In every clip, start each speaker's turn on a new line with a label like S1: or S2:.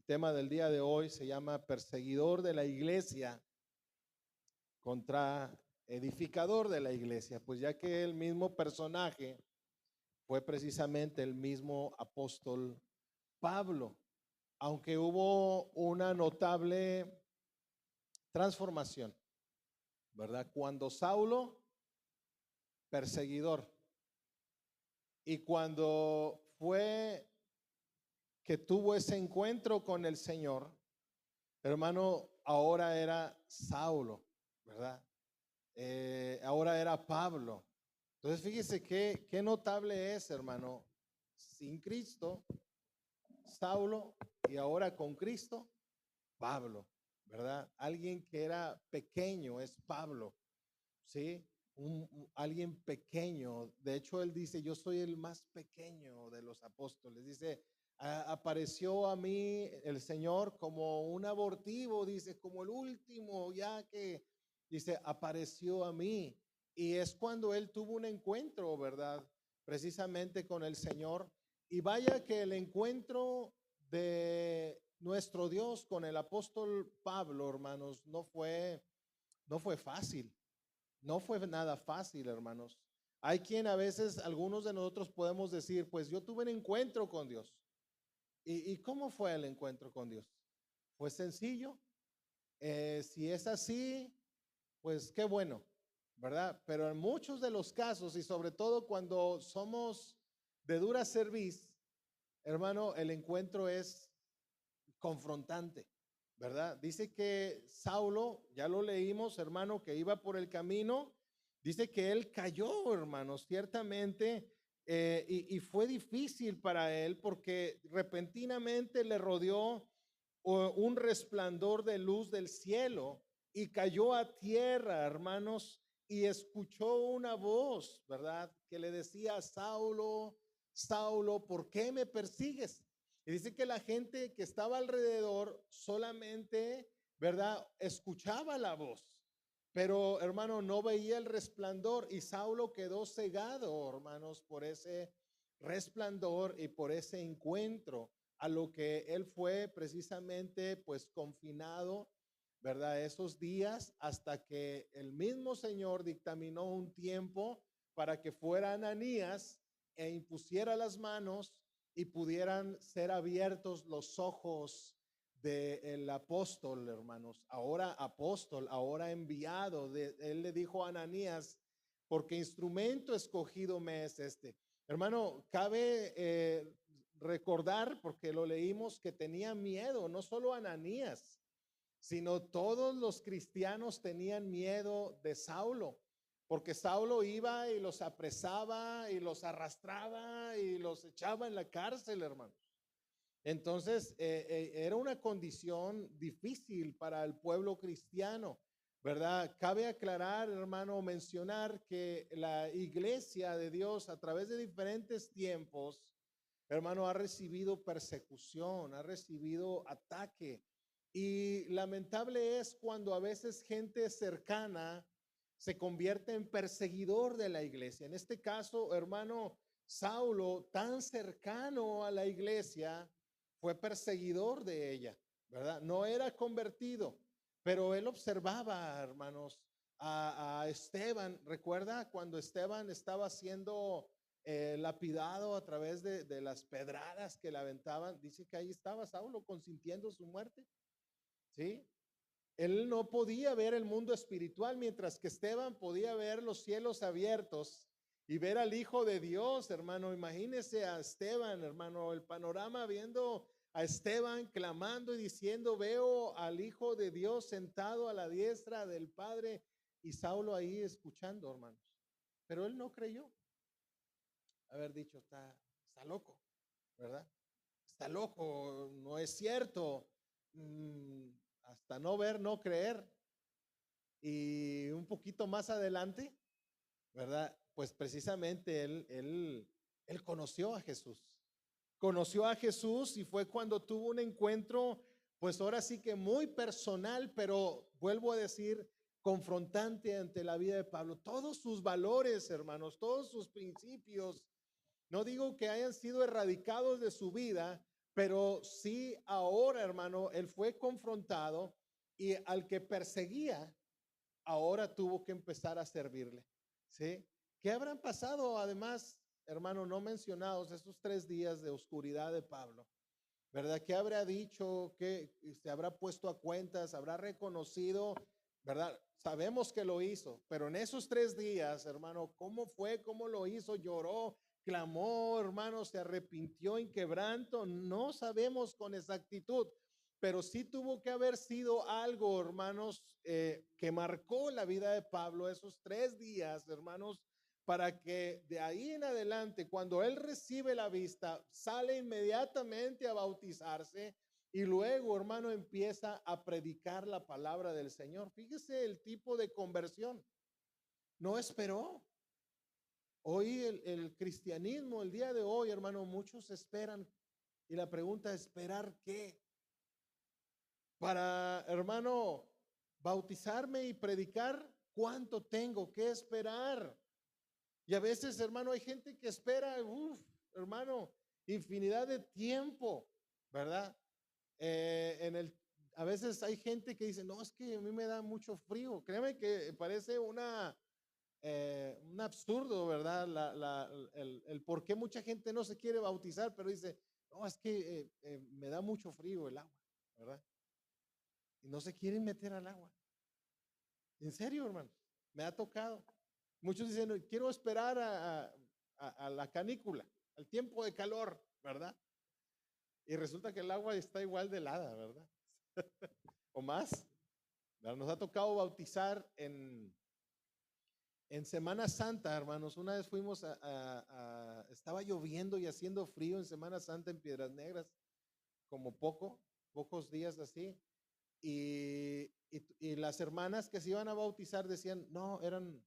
S1: tema del día de hoy se llama perseguidor de la iglesia contra edificador de la iglesia, pues ya que el mismo personaje fue precisamente el mismo apóstol Pablo, aunque hubo una notable transformación, ¿verdad? Cuando Saulo, perseguidor, y cuando fue que tuvo ese encuentro con el Señor, hermano, ahora era Saulo, ¿verdad? Ahora era Pablo. Entonces, fíjese qué notable es, hermano, sin Cristo, Saulo, y ahora con Cristo, Pablo, ¿verdad? Alguien que era pequeño es Pablo, ¿sí? Alguien pequeño. De hecho, él dice, yo soy el más pequeño de los apóstoles. Dice, apareció a mí el Señor como un abortivo, dice, como el último, ya que, dice, apareció a mí. Y es cuando él tuvo un encuentro, ¿verdad? Precisamente con el Señor. Y vaya que el encuentro de nuestro Dios con el apóstol Pablo, hermanos, no fue fácil. No fue nada fácil, hermanos. Hay quien a veces, algunos de nosotros podemos decir, pues yo tuve un encuentro con Dios. ¿Y cómo fue el encuentro con Dios? ¿Fue sencillo? Si es así, pues qué bueno, ¿verdad? Pero en muchos de los casos, y sobre todo cuando somos de dura cerviz, hermano, el encuentro es confrontante, ¿verdad? Dice que Saulo, ya lo leímos, hermano, que iba por el camino, dice que él cayó, hermanos, ciertamente, y fue difícil para él porque repentinamente le rodeó un resplandor de luz del cielo y cayó a tierra, hermanos, y escuchó una voz, ¿verdad? Que le decía, Saulo, Saulo, ¿por qué me persigues? Y dice que la gente que estaba alrededor solamente, ¿verdad? Escuchaba la voz, pero hermano, no veía el resplandor y Saulo quedó cegado, hermanos, por ese resplandor y por ese encuentro a lo que él fue precisamente pues confinado, ¿verdad? Esos días hasta que el mismo Señor dictaminó un tiempo para que fuera Ananías e impusiera las manos y pudieran ser abiertos los ojos del apóstol, hermanos. Ahora apóstol, ahora enviado. Él le dijo a Ananías, porque instrumento escogido me es este. Hermano, cabe recordar, porque lo leímos, que tenía miedo, no solo Ananías, sino todos los cristianos tenían miedo de Saulo, porque Saulo iba y los apresaba y los arrastraba y los echaba en la cárcel, hermanos. Entonces, era una condición difícil para el pueblo cristiano, ¿verdad? Cabe aclarar, hermano, mencionar que la iglesia de Dios a través de diferentes tiempos, hermano, ha recibido persecución, ha recibido ataque. Y lamentable es cuando a veces gente cercana se convierte en perseguidor de la iglesia. En este caso, hermano, Saulo, tan cercano a la iglesia, fue perseguidor de ella, ¿verdad? No era convertido, pero él observaba, hermanos, a Esteban. ¿Recuerda cuando Esteban estaba siendo lapidado a través de las pedradas que le aventaban? Dice que ahí estaba Saulo consintiendo su muerte, ¿sí? Él no podía ver el mundo espiritual, mientras que Esteban podía ver los cielos abiertos y ver al Hijo de Dios, hermano. Imagínese a Esteban, hermano, el panorama viendo a Esteban clamando y diciendo, veo al Hijo de Dios sentado a la diestra del Padre, y Saulo ahí escuchando, hermanos. Pero él no creyó. Haber dicho, está loco, ¿verdad? Está loco, no es cierto. Hasta no ver, no creer. Y un poquito más adelante, ¿verdad? Pues precisamente él conoció a Jesús. Conoció a Jesús y fue cuando tuvo un encuentro, pues ahora sí que muy personal, pero vuelvo a decir, confrontante ante la vida de Pablo. Todos sus valores, hermanos, todos sus principios, no digo que hayan sido erradicados de su vida, Pero sí, ahora, hermano, él fue confrontado y al que perseguía, ahora tuvo que empezar a servirle. ¿Sí? ¿Qué habrán pasado, además, hermano, no mencionados, estos 3 días de oscuridad de Pablo? ¿Verdad? ¿Qué habrá dicho? ¿Qué se habrá puesto a cuentas? ¿Habrá reconocido? ¿Verdad? Sabemos que lo hizo, pero en esos 3 días, hermano, ¿cómo fue? ¿Cómo lo hizo? ¿Lloró? ¿Clamó, hermano? ¿Se arrepintió en quebranto? No sabemos con exactitud, pero sí tuvo que haber sido algo, hermanos, que marcó la vida de Pablo esos 3 días, hermanos, para que de ahí en adelante, cuando él recibe la vista, sale inmediatamente a bautizarse y luego, hermano, empieza a predicar la palabra del Señor. Fíjese el tipo de conversión. No esperó. Hoy el cristianismo, el día de hoy, hermano, muchos esperan. Y la pregunta es, ¿esperar qué? Para, hermano, bautizarme y predicar, ¿cuánto tengo que esperar? Y a veces, hermano, hay gente que espera, hermano, infinidad de tiempo, ¿verdad? A veces hay gente que dice, no, es que a mí me da mucho frío. Créeme que parece un absurdo, ¿verdad? El por qué mucha gente no se quiere bautizar, pero dice, no, es que me da mucho frío el agua, ¿verdad? Y no se quieren meter al agua. En serio, hermano, me ha tocado. Muchos dicen, "No, quiero esperar a la canícula, al tiempo de calor, ¿verdad?" Y resulta que el agua está igual de helada, ¿verdad? O más. ¿Verdad? Nos ha tocado bautizar en Semana Santa, hermanos. Una vez fuimos estaba lloviendo y haciendo frío en Semana Santa en Piedras Negras, como pocos días así. Y las hermanas que se iban a bautizar decían, no, eran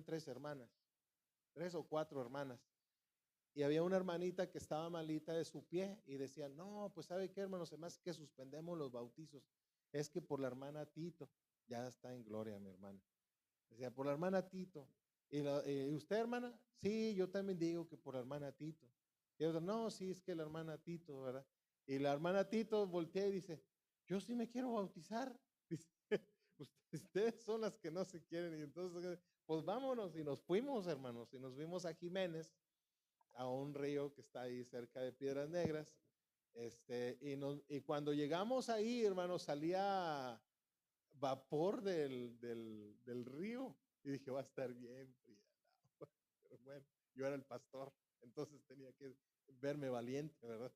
S1: 3 hermanas, 3 o 4 hermanas. Y había una hermanita que estaba malita de su pie y decía, no, pues ¿sabe qué, hermanos? Además que suspendemos los bautizos. Es que por la hermana Tito, ya está en gloria mi hermana. Decía, por la hermana Tito. ¿Y usted, hermana? Sí, yo también digo que por la hermana Tito. Y otro, no, sí, es que la hermana Tito, ¿verdad? Y la hermana Tito voltea y dice, yo sí me quiero bautizar. Dice, ustedes son las que no se quieren. Y entonces, pues vámonos. Y nos fuimos, hermanos, y nos fuimos a Jiménez, a un río que está ahí cerca de Piedras Negras. Y cuando llegamos ahí, hermanos, salía vapor del río. Y dije, va a estar bien fría el agua. Pero bueno, yo era el pastor, entonces tenía que verme valiente, ¿verdad?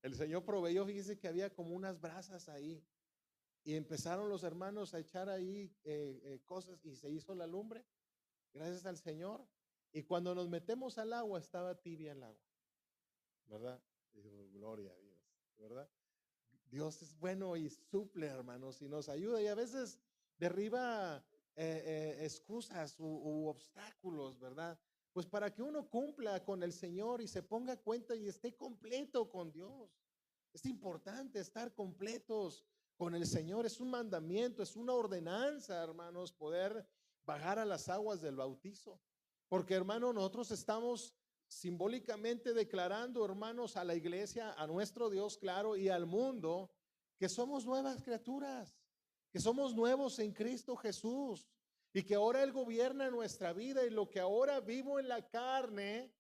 S1: El Señor proveyó, fíjese que había como unas brasas ahí. Y empezaron los hermanos a echar ahí cosas y se hizo la lumbre, gracias al Señor. Y cuando nos metemos al agua, estaba tibia el agua, ¿verdad? Y digo, gloria a Dios, ¿verdad? Dios es bueno y suple, hermanos, y nos ayuda. Y a veces derriba excusas u obstáculos, ¿verdad? Pues para que uno cumpla con el Señor y se ponga cuenta y esté completo con Dios. Es importante estar completos con el Señor. Es un mandamiento, es una ordenanza, hermanos, poder bajar a las aguas del bautizo. Porque, hermano, nosotros estamos simbólicamente declarando, hermanos, a la iglesia, a nuestro Dios, claro, y al mundo, que somos nuevas criaturas, que somos nuevos en Cristo Jesús y que ahora Él gobierna nuestra vida y lo que ahora vivo en la carne,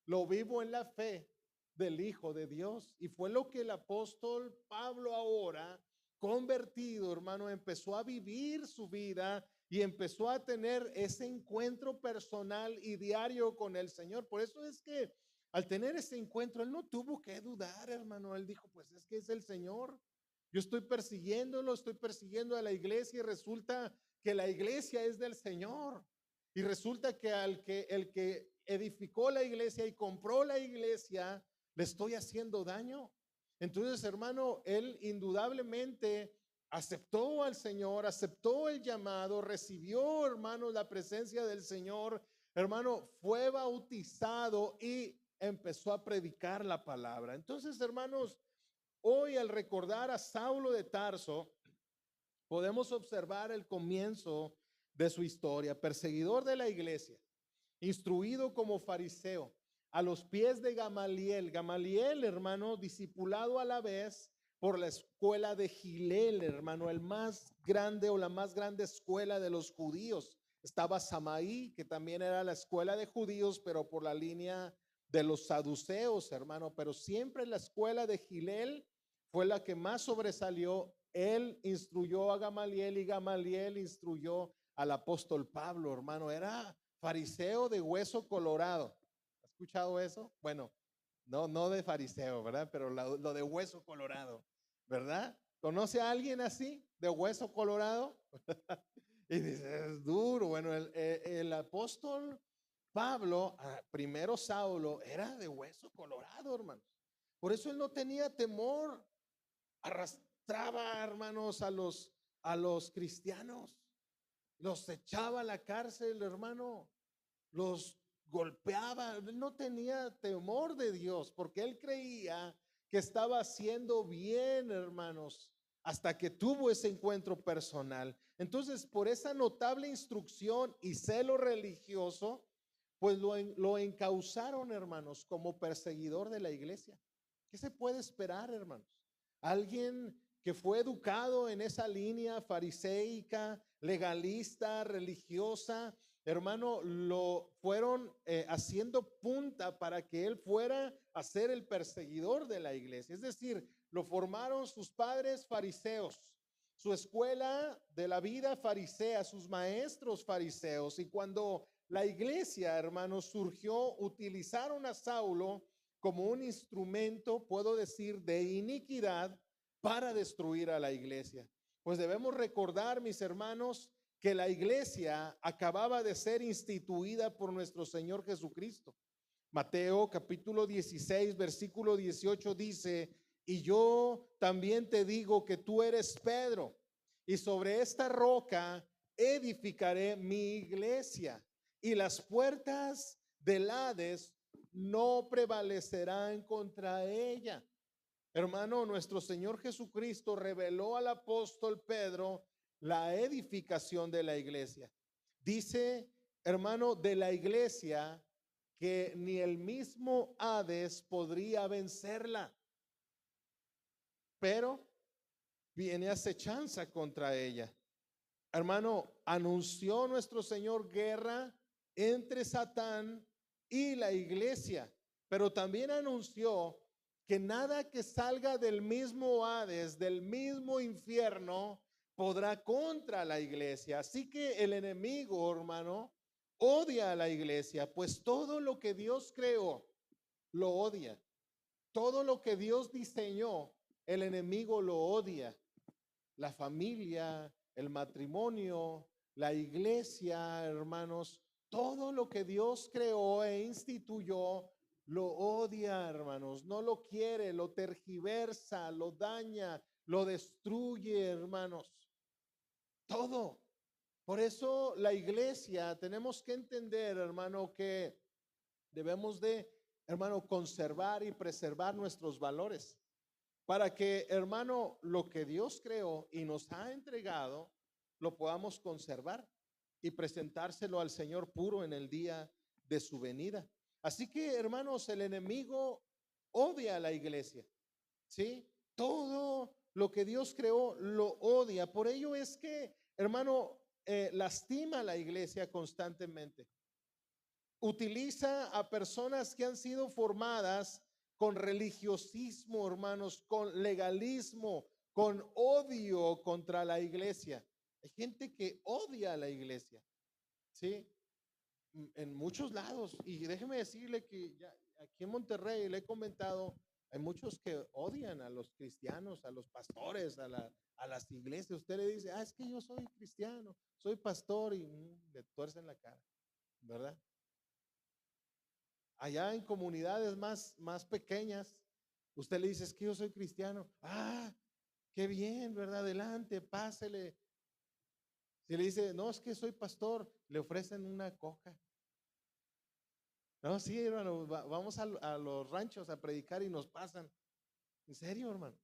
S1: lo vivo en la fe del Hijo de Dios. Y fue lo que el apóstol Pablo ahora, convertido, hermano, empezó a vivir su vida y empezó a tener ese encuentro personal y diario con el Señor. Por eso es que al tener ese encuentro, él no tuvo que dudar, hermano. Él dijo, pues es que es el Señor. Yo estoy persiguiéndolo, estoy persiguiendo a la iglesia y resulta que la iglesia es del Señor. Y resulta que el que edificó la iglesia y compró la iglesia, le estoy haciendo daño. Entonces, hermano, él indudablemente aceptó al Señor, aceptó el llamado, recibió, hermano, la presencia del Señor, hermano, fue bautizado y empezó a predicar la palabra. Entonces, hermanos, hoy al recordar a Saulo de Tarso, podemos observar el comienzo de su historia, perseguidor de la iglesia, instruido como fariseo, a los pies de Gamaliel. Gamaliel, hermano, discipulado a la vez por la escuela de Gilel, hermano, el más grande o la más grande escuela de los judíos. Estaba Samaí, que también era la escuela de judíos, pero por la línea de los saduceos, hermano. Pero siempre la escuela de Gilel fue la que más sobresalió. Él instruyó a Gamaliel y Gamaliel instruyó al apóstol Pablo, hermano. Era fariseo de hueso colorado. ¿Has escuchado eso? Bueno, no de fariseo, ¿verdad? Pero lo de hueso colorado, ¿verdad? ¿Conoce a alguien así, de hueso colorado? Y dice, es duro. Bueno, el apóstol Pablo, primero Saulo, era de hueso colorado, hermanos. Por eso él no tenía temor. Arrastraba, hermanos, a los cristianos. Los echaba a la cárcel, hermano. Los golpeaba. Él no tenía temor de Dios porque él creía que estaba haciendo bien, hermanos, hasta que tuvo ese encuentro personal. Entonces, por esa notable instrucción y celo religioso, pues lo encausaron, hermanos, como perseguidor de la iglesia. ¿Qué se puede esperar, hermanos? Alguien que fue educado en esa línea fariseica, legalista, religiosa, hermano, lo fueron haciendo punta para que él fuera a ser el perseguidor de la iglesia. Es decir, lo formaron sus padres fariseos, su escuela de la vida farisea, sus maestros fariseos. Y cuando la iglesia, hermanos, surgió, utilizaron a Saulo como un instrumento, puedo decir, de iniquidad para destruir a la iglesia. Pues debemos recordar, mis hermanos, que la iglesia acababa de ser instituida por nuestro Señor Jesucristo. Mateo capítulo 16, versículo 18 dice, y yo también te digo que tú eres Pedro, y sobre esta roca edificaré mi iglesia, y las puertas del Hades no prevalecerán contra ella. Hermano, nuestro Señor Jesucristo reveló al apóstol Pedro la edificación de la iglesia. Dice, hermano, de la iglesia que ni el mismo Hades podría vencerla, pero viene acechanza contra ella. Hermano, anunció nuestro Señor guerra entre Satán y la iglesia, pero también anunció que nada que salga del mismo Hades, del mismo infierno, podrá contra la iglesia. Así que el enemigo, hermano, odia a la iglesia, pues todo lo que Dios creó lo odia. Todo lo que Dios diseñó, el enemigo lo odia. La familia, el matrimonio, la iglesia, hermanos, todo lo que Dios creó e instituyó, lo odia, hermanos, no lo quiere, lo tergiversa, lo daña, lo destruye, hermanos. Todo. Por eso la iglesia tenemos que entender, hermano, que debemos de, hermano, conservar y preservar nuestros valores para que, hermano, lo que Dios creó y nos ha entregado, lo podamos conservar y presentárselo al Señor puro en el día de su venida. Así que, hermanos, el enemigo odia a la iglesia, ¿sí? Todo lo que Dios creó lo odia. Por ello es que, hermano, lastima a la iglesia constantemente. Utiliza a personas que han sido formadas con religiosismo, hermanos, con legalismo, con odio contra la iglesia. Hay gente que odia a la iglesia, ¿sí? En muchos lados. Y déjeme decirle que ya aquí en Monterrey le he comentado, hay muchos que odian a los cristianos, a los pastores, a las iglesias. Usted le dice, es que yo soy cristiano, soy pastor y le tuercen la cara, ¿verdad? Allá en comunidades más pequeñas, usted le dice, es que yo soy cristiano. Qué bien, ¿verdad? Adelante, pásele. Si le dice, no, es que soy pastor, le ofrecen una coca. No, sí, hermano, vamos a los ranchos a predicar y nos pasan. En serio, hermano.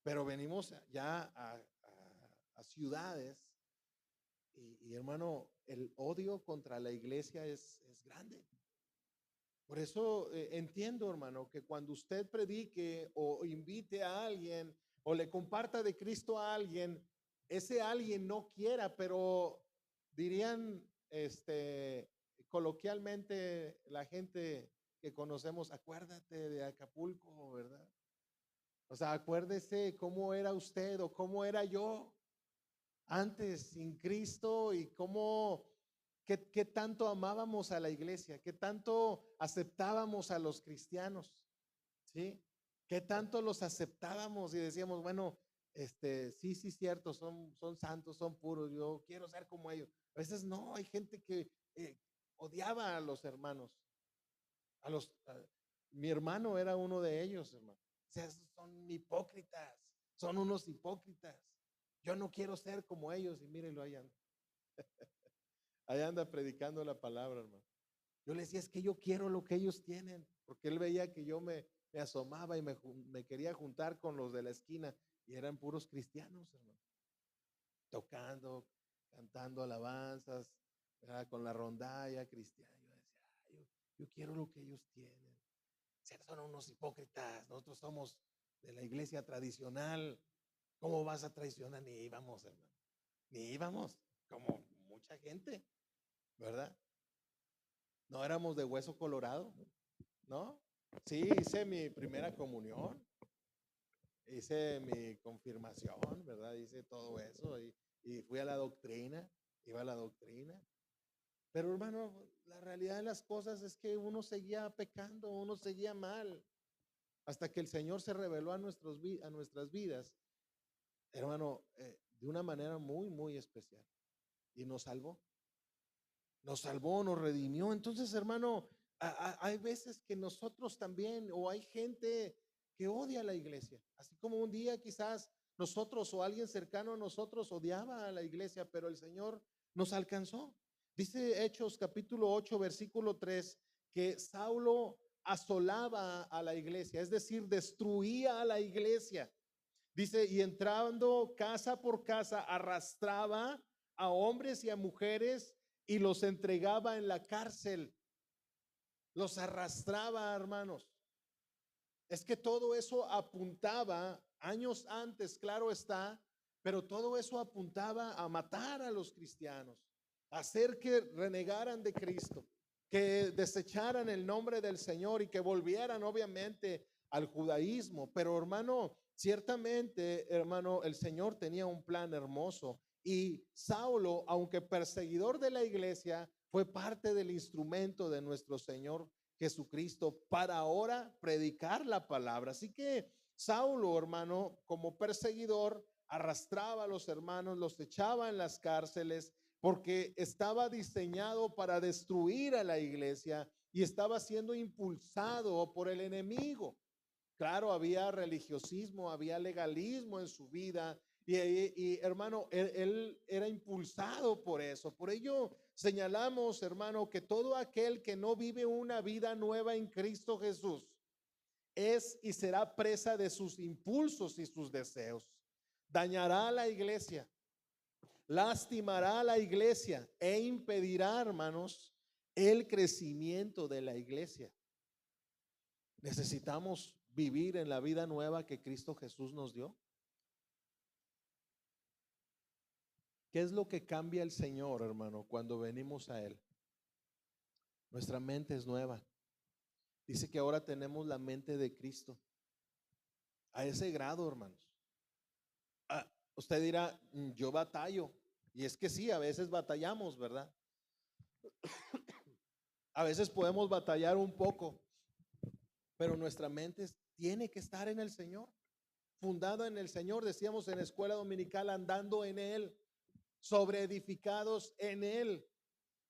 S1: Pero venimos ya a ciudades y, hermano, el odio contra la iglesia es grande. Por eso entiendo, hermano, que cuando usted predique o invite a alguien o le comparta de Cristo a alguien, ese alguien no quiera, pero dirían, coloquialmente la gente que conocemos, acuérdate de Acapulco, ¿verdad? O sea, acuérdese cómo era usted o cómo era yo antes sin Cristo y cómo, qué tanto amábamos a la iglesia, qué tanto aceptábamos a los cristianos, ¿sí? Qué tanto los aceptábamos y decíamos, bueno, sí, sí, cierto, son santos, son puros, yo quiero ser como ellos. A veces no, hay gente que odiaba a los hermanos, a los, a- mi hermano era uno de ellos, hermano. O sea, son hipócritas, son unos hipócritas. Yo no quiero ser como ellos y mírenlo allá anda predicando la palabra, hermano. Yo le decía, es que yo quiero lo que ellos tienen, porque él veía que yo me asomaba y me quería juntar con los de la esquina y eran puros cristianos, hermano, tocando, cantando alabanzas, ¿verdad? Con la rondalla cristiana. Yo decía, yo quiero lo que ellos tienen. O sea, son unos hipócritas, nosotros somos de la iglesia tradicional. ¿Cómo vas a traicionar? Ni íbamos, hermano, ni íbamos, como mucha gente, ¿verdad? No éramos de hueso colorado, ¿no? Sí, hice mi primera comunión, hice mi confirmación, ¿verdad? Hice todo eso y fui a la doctrina, iba a la doctrina. Pero hermano, la realidad de las cosas es que uno seguía pecando, uno seguía mal, hasta que el Señor se reveló a, a nuestras vidas, hermano, de una manera muy, muy especial. Y nos salvó, nos redimió. Entonces, hermano, hay veces que nosotros también, o hay gente que odia a la iglesia, así como un día quizás nosotros o alguien cercano a nosotros odiaba a la iglesia, pero el Señor nos alcanzó. Dice Hechos capítulo 8 versículo 3 que Saulo asolaba a la iglesia, es decir, destruía a la iglesia. Dice, y entrando casa por casa, arrastraba a hombres y a mujeres y los entregaba en la cárcel. Los arrastraba, hermanos. Es que todo eso apuntaba años antes, claro está, pero todo eso apuntaba a matar a los cristianos, a hacer que renegaran de Cristo, que desecharan el nombre del Señor y que volvieran obviamente al judaísmo. Pero hermano, ciertamente, hermano, el Señor tenía un plan hermoso y Saulo, aunque perseguidor de la iglesia, fue parte del instrumento de nuestro Señor Jesucristo para ahora predicar la palabra. Así que Saulo, hermano, como perseguidor, arrastraba a los hermanos, los echaba en las cárceles, porque estaba diseñado para destruir a la iglesia y estaba siendo impulsado por el enemigo. Claro, había religiosismo, había legalismo en su vida y hermano, él era impulsado por eso. Por ello señalamos, hermano, que todo aquel que no vive una vida nueva en Cristo Jesús es y será presa de sus impulsos y sus deseos. Dañará a la iglesia, lastimará a la iglesia e impedirá, hermanos, el crecimiento de la iglesia. Necesitamos vivir en la vida nueva que Cristo Jesús nos dio. ¿Qué es lo que cambia el Señor, hermano, cuando venimos a Él? Nuestra mente es nueva. Dice que ahora tenemos la mente de Cristo. A ese grado, hermanos. Usted dirá, yo batallo. Y es que sí, a veces batallamos, ¿verdad? A veces podemos batallar un poco, pero nuestra mente tiene que estar en el Señor, fundada en el Señor. Decíamos en la escuela dominical, andando en Él, sobre edificados en Él.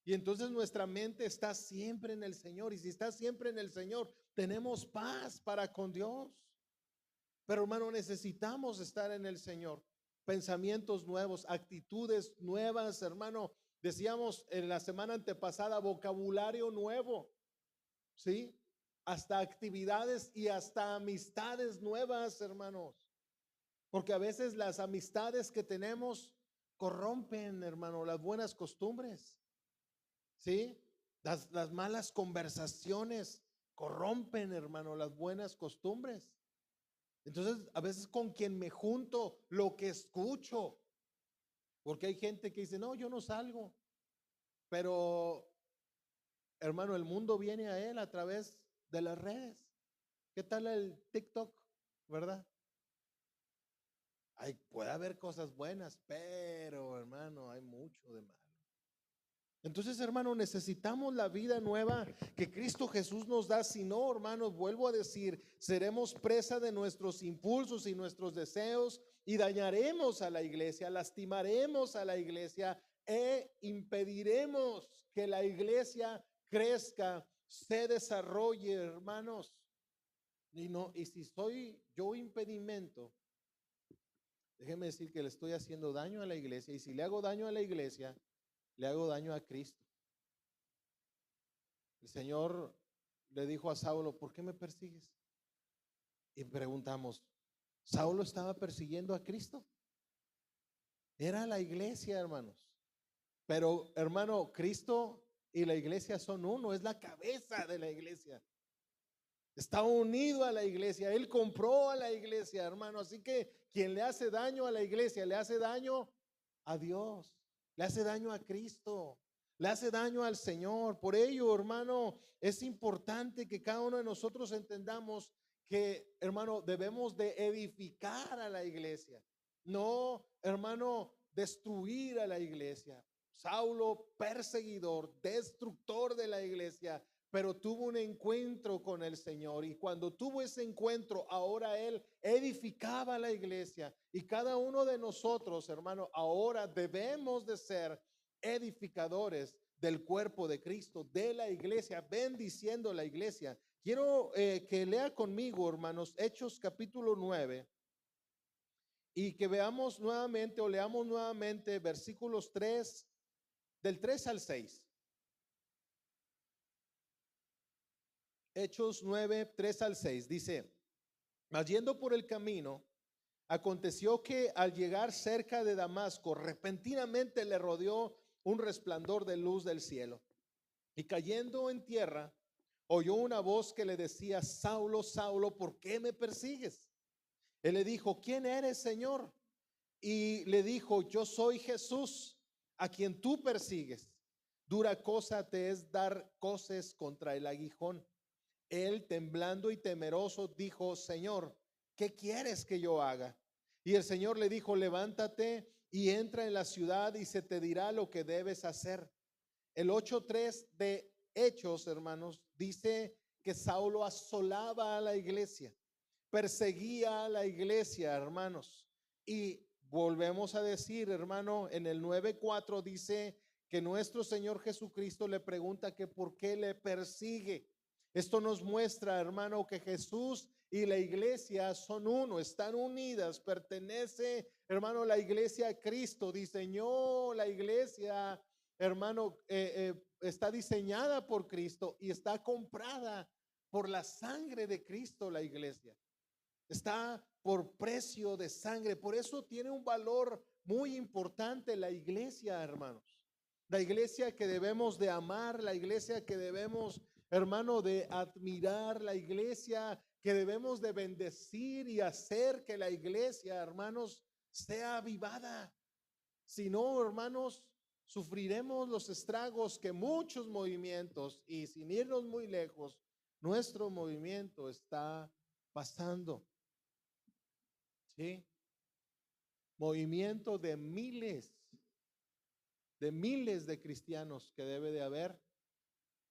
S1: Y entonces nuestra mente está siempre en el Señor. Y si está siempre en el Señor, tenemos paz para con Dios. Pero hermano, necesitamos estar en el Señor. Pensamientos nuevos, actitudes nuevas, hermano. Decíamos en la semana antepasada, vocabulario nuevo, ¿sí? Hasta actividades y hasta amistades nuevas, hermanos. Porque a veces las amistades que tenemos corrompen, hermano, las buenas costumbres. ¿Sí? Las malas conversaciones corrompen, hermano, las buenas costumbres. Entonces, a veces con quien me junto, lo que escucho, porque hay gente que dice, no, yo no salgo, pero hermano, el mundo viene a él a través de las redes. ¿Qué tal el TikTok? ¿Verdad? Puede haber cosas buenas, pero hermano, hay mucho de malo. Entonces, hermano, necesitamos la vida nueva que Cristo Jesús nos da. Si no, hermanos, vuelvo a decir, seremos presa de nuestros impulsos y nuestros deseos y dañaremos a la iglesia, lastimaremos a la iglesia e impediremos que la iglesia crezca, se desarrolle, hermanos. Y si soy yo impedimento, déjeme decir que le estoy haciendo daño a la iglesia. Y si le hago daño a la iglesia, le hago daño a Cristo. El Señor le dijo a Saulo, ¿por qué me persigues? Y preguntamos, ¿Saulo estaba persiguiendo a Cristo? Era la iglesia, hermanos. Pero, hermano, Cristo y la iglesia son uno, es la cabeza de la iglesia. Está unido a la iglesia, Él compró a la iglesia, hermano. Así que quien le hace daño a la iglesia, le hace daño a Dios, le hace daño a Cristo, le hace daño al Señor. Por ello, hermano, es importante que cada uno de nosotros entendamos que, hermano, debemos de edificar a la iglesia, no, hermano, destruir a la iglesia. Saulo, perseguidor, destructor de la iglesia, pero tuvo un encuentro con el Señor, y cuando tuvo ese encuentro, ahora él edificaba la iglesia. Y cada uno de nosotros, hermano, ahora debemos de ser edificadores del cuerpo de Cristo, de la iglesia, bendiciendo la iglesia. Quiero que lea conmigo, hermanos, Hechos capítulo 9, y que veamos nuevamente o leamos nuevamente versículos 3, del 3 al 6. Hechos 9, 3 al 6 dice, mas yendo por el camino, aconteció que al llegar cerca de Damasco, repentinamente le rodeó un resplandor de luz del cielo. Y cayendo en tierra, oyó una voz que le decía, Saulo, Saulo, ¿por qué me persigues? Él le dijo, ¿quién eres, Señor? Y le dijo, yo soy Jesús, a quien tú persigues. Dura cosa te es dar coces contra el aguijón. Él, temblando y temeroso, dijo, Señor, ¿qué quieres que yo haga? Y el Señor le dijo, levántate y entra en la ciudad y se te dirá lo que debes hacer. El 8:3 de Hechos, hermanos, dice que Saulo asolaba a la iglesia, perseguía a la iglesia, hermanos. Y volvemos a decir, hermano, en el 9:4 dice que nuestro Señor Jesucristo le pregunta que por qué le persigue. Esto nos muestra, hermano, que Jesús y la iglesia son uno, están unidas, pertenece, hermano, la iglesia a Cristo, diseñó la iglesia, hermano, está diseñada por Cristo y está comprada por la sangre de Cristo la iglesia. Está por precio de sangre, por eso tiene un valor muy importante la iglesia, hermanos. La iglesia que debemos de amar, la iglesia que debemos, hermano, de admirar, la iglesia que debemos de bendecir y hacer que la iglesia, hermanos, sea avivada. Si no, hermanos, sufriremos los estragos que muchos movimientos, y sin irnos muy lejos, nuestro movimiento está pasando. ¿Sí? Movimiento de miles de cristianos que debe de haber.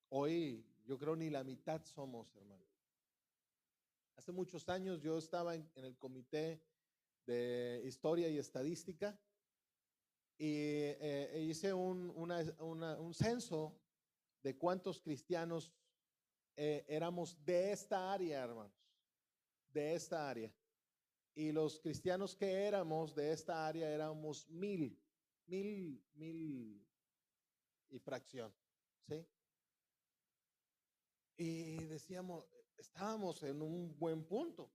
S1: Hoy yo creo ni la mitad somos, hermano. Hace muchos años yo estaba en el comité de historia y estadística y hice un censo de cuántos cristianos éramos de esta área, hermanos, de esta área. Y los cristianos que éramos de esta área éramos mil y fracción, ¿sí? Y decíamos, estábamos en un buen punto.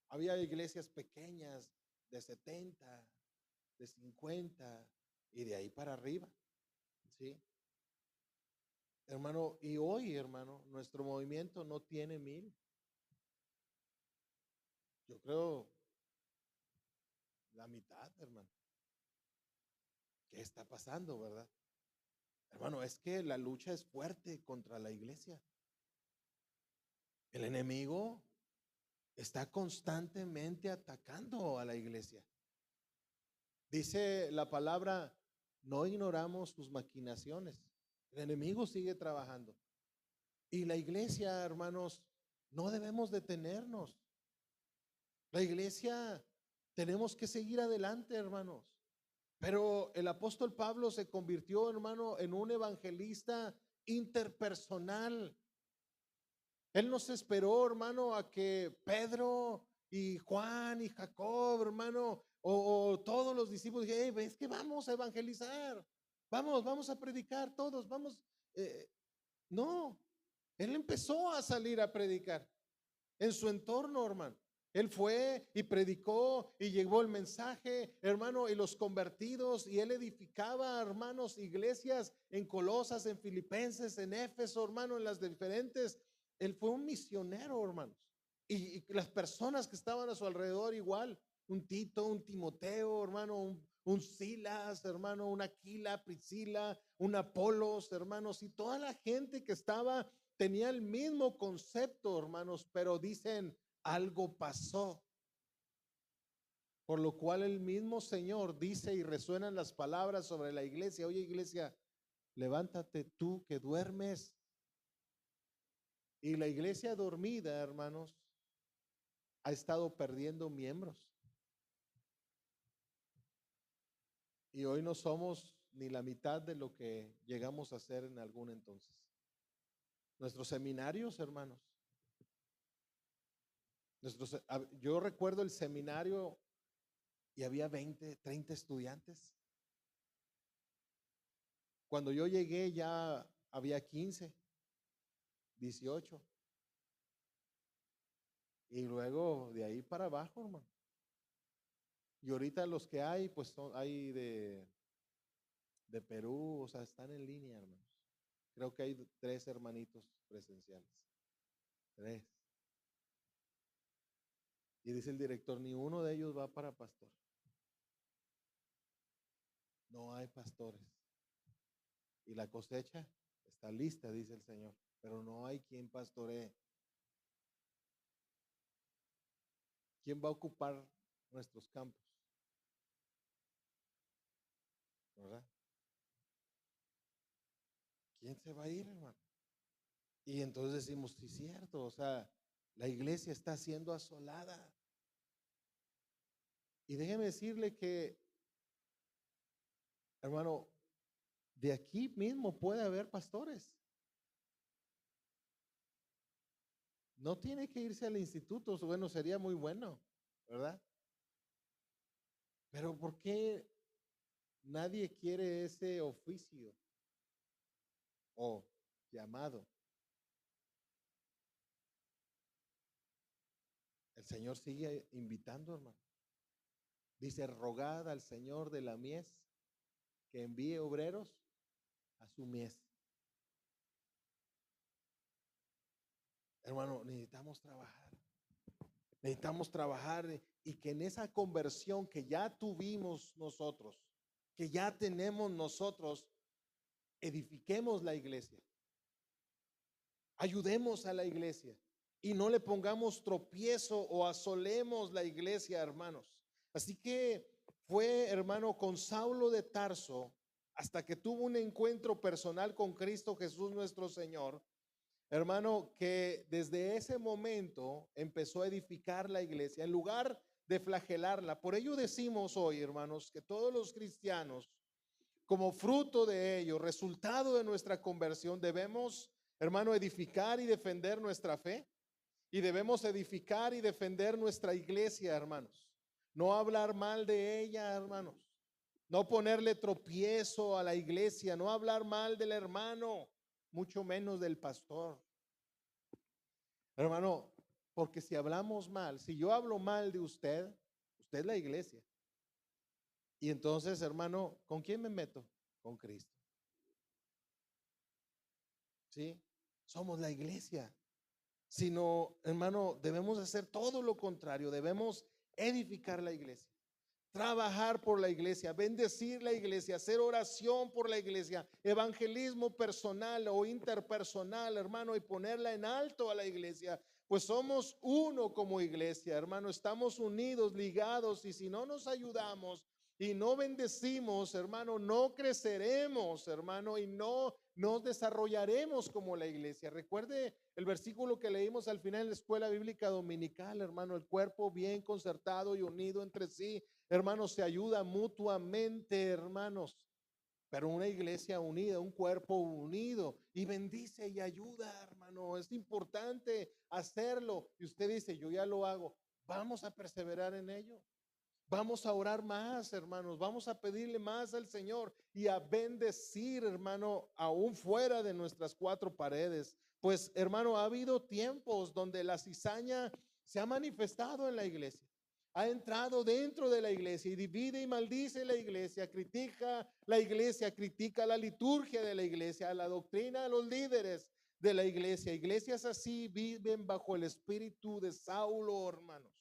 S1: Había iglesias pequeñas de 70, de 50 y de ahí para arriba, ¿sí? Hermano, y hoy, hermano, nuestro movimiento no tiene 1000. Yo creo la mitad, hermano. ¿Qué está pasando, verdad? Hermano, es que la lucha es fuerte contra la iglesia. El enemigo está constantemente atacando a la iglesia. Dice la palabra, no ignoramos sus maquinaciones. El enemigo sigue trabajando. Y la iglesia, hermanos, no debemos detenernos. La iglesia tenemos que seguir adelante, hermanos. Pero el apóstol Pablo se convirtió, hermano, en un evangelista interpersonal. Él no se esperó, hermano, a que Pedro y Juan y Jacob, hermano, o todos los discípulos dijeron, hey, es que vamos a evangelizar, vamos a predicar todos, vamos. No, él empezó a salir a predicar en su entorno, hermano. Él fue y predicó y llevó el mensaje, hermano, y los convertidos, y él edificaba, hermanos, iglesias en Colosas, en Filipenses, en Éfeso, hermano, en las diferentes. Él fue un misionero, hermanos. Y las personas que estaban a su alrededor igual, un Tito, un Timoteo, hermano, un Silas, hermano, un Aquila, Priscila, un Apolos, hermanos, y toda la gente que estaba tenía el mismo concepto, hermanos, pero dicen, algo pasó, por lo cual el mismo Señor dice y resuenan las palabras sobre la iglesia, oye iglesia, levántate tú que duermes. Y la iglesia dormida, hermanos, ha estado perdiendo miembros. Y hoy no somos ni la mitad de lo que llegamos a ser en algún entonces. Nuestros seminarios, hermanos. Yo recuerdo el seminario y había 20, 30 estudiantes. Cuando yo llegué ya había 15, 18. Y luego de ahí para abajo, hermano. Y ahorita los que hay, pues hay de Perú, o sea, están en línea, hermanos. Creo que hay 3 hermanitos presenciales. 3. Y dice el director, ni uno de ellos va para pastor. No hay pastores. Y la cosecha está lista, dice el Señor, pero no hay quien pastoree. ¿Quién va a ocupar nuestros campos? ¿Verdad? ¿Quién se va a ir, hermano? Y entonces decimos, sí, cierto, o sea, la iglesia está siendo asolada. Y déjeme decirle que, hermano, de aquí mismo puede haber pastores. No tiene que irse al instituto, bueno, sería muy bueno, ¿verdad? Pero ¿por qué nadie quiere ese oficio o llamado? El Señor sigue invitando, hermano. Dice, rogad al Señor de la mies que envíe obreros a su mies. Hermano, necesitamos trabajar. Necesitamos trabajar y que en esa conversión que ya tuvimos nosotros, que ya tenemos nosotros, edifiquemos la iglesia. Ayudemos a la iglesia y no le pongamos tropiezo o asolemos la iglesia, hermanos. Así que fue, hermano, con Saulo de Tarso, hasta que tuvo un encuentro personal con Cristo Jesús nuestro Señor, hermano, que desde ese momento empezó a edificar la iglesia en lugar de flagelarla. Por ello decimos hoy, hermanos, que todos los cristianos, como fruto de ello, resultado de nuestra conversión, debemos, hermano, edificar y defender nuestra fe. Y debemos edificar y defender nuestra iglesia, hermanos. No hablar mal de ella, hermanos. No ponerle tropiezo a la iglesia, no hablar mal del hermano, mucho menos del pastor. Hermano, porque si hablamos mal, si yo hablo mal de usted, usted es la iglesia. Y entonces, hermano, ¿con quién me meto? Con Cristo. ¿sí? Somos la iglesia. Sino, hermano, debemos hacer todo lo contrario. Debemos edificar la iglesia, trabajar por la iglesia, bendecir la iglesia, hacer oración por la iglesia, evangelismo personal o interpersonal, hermano, y ponerla en alto a la iglesia. Pues somos uno como iglesia, hermano, estamos unidos, ligados, y si no nos ayudamos y no bendecimos, hermano, no creceremos, hermano, y no nos desarrollaremos como la iglesia. Recuerde el versículo que leímos al final en la escuela bíblica dominical, hermano, el cuerpo bien concertado y unido entre sí, hermanos, se ayuda mutuamente, hermanos. Pero una iglesia unida, un cuerpo unido, y bendice y ayuda, hermano. Es importante hacerlo. Y usted dice, yo ya lo hago. Vamos a perseverar en ello. Vamos a orar más, hermanos. Vamos a pedirle más al Señor y a bendecir, hermano, aún fuera de nuestras cuatro paredes. Pues, hermano, ha habido tiempos donde la cizaña se ha manifestado en la iglesia. Ha entrado dentro de la iglesia y divide y maldice la iglesia, critica la liturgia de la iglesia, la doctrina de los líderes de la iglesia. Iglesias así viven bajo el espíritu de Saulo, hermanos.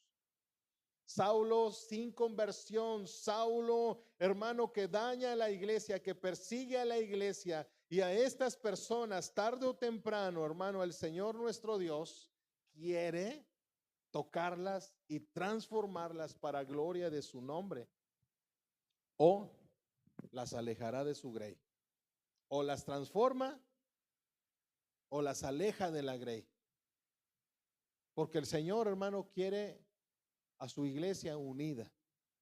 S1: Saulo sin conversión, Saulo, hermano, que daña a la iglesia, que persigue a la iglesia, y a estas personas tarde o temprano, hermano, el Señor nuestro Dios quiere tocarlas y transformarlas para gloria de su nombre, o las alejará de su grey, o las transforma o las aleja de la grey, porque el Señor, hermano, quiere a su iglesia unida.